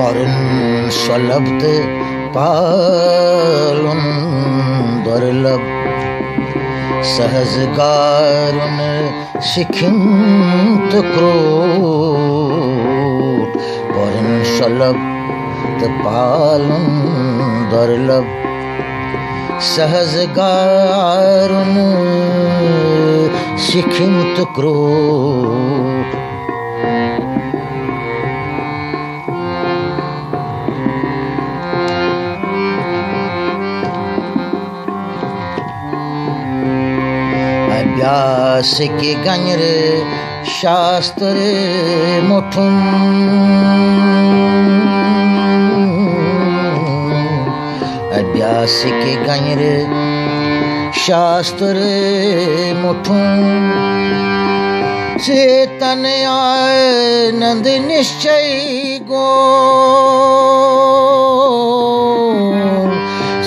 Porun solabdı palun dorlab सहजगारुन शिखिंत क्रोट porun solabdı palun dorlab सहजगारुन शिखिंत क्रोट व्यास के गंजर शास्त्र मुठुम व्यास के गंजर शास्त्र मुठुम चेतन आनंद निश्चय गो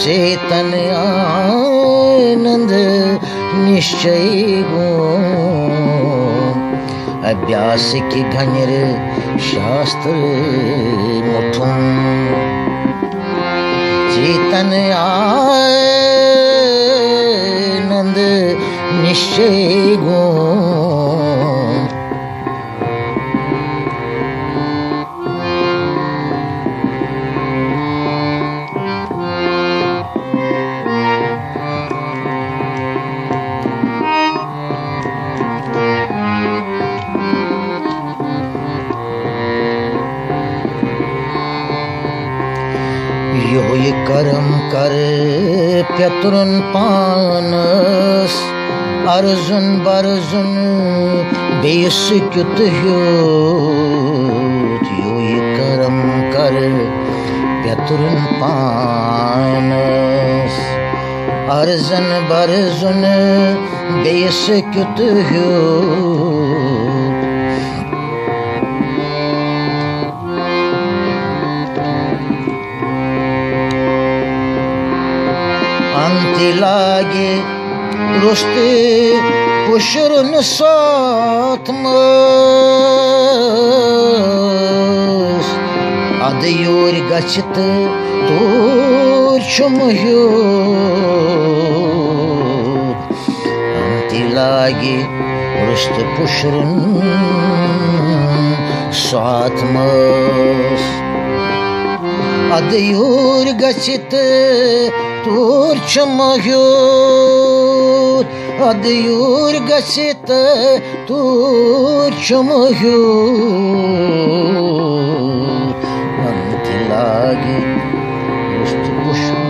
चेतन आनंद निश्चय गो अभ्यास की घंजर शास्त्र मुठुम चेतन आनंद निश्चय गो योय कर्म कर प्यतुरन पानस अर्जुन बर्जुन बेस क्युत योय कर्म कर प्यतुरन पानस अर्जुन बर्जुन बेस क्युत लागे रुस्ते पुशरन साथमस अदयोर गच्छत तोर चुमह्यो अंति लागे रुस्ते पुशरन साथमस अदयोर गच्छत तोर चमह्योत अदयूर गच्छत तोर चमह्योत अंति लागे रुष्ट पुष्प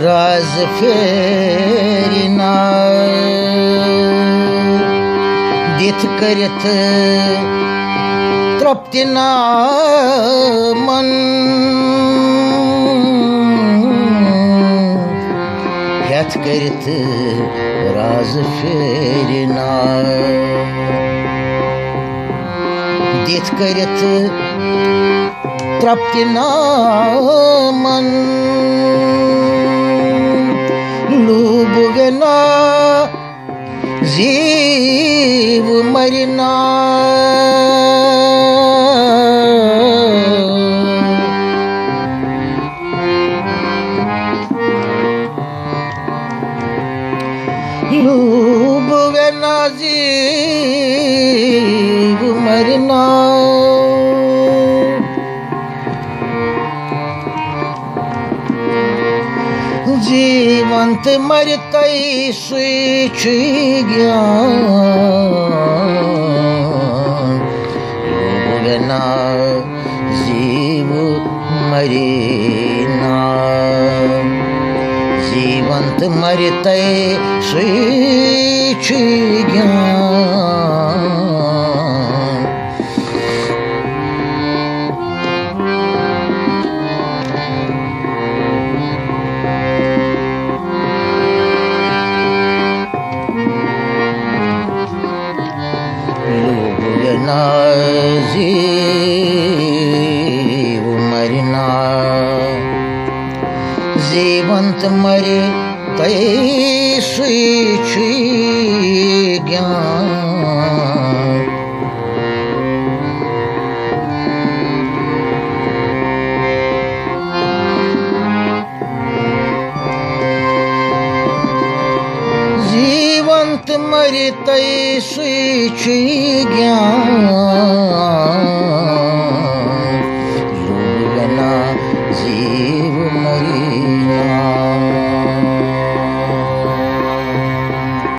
राज फेरिना दिथ करत तृप्तिना मन यथ करत राज फेरिना दिथ करत तृप्तिना मन लूबुगना जीव मरना लूबुगना जीव मरना जीवंत मरतई स्वीच ज्ञान बिना जीव मरेना जीवंत मरतई स्वीच ज्ञान जीवंत मरे तैसी छी ज्ञान। जीवंत मरे तैसी छी ज्ञान।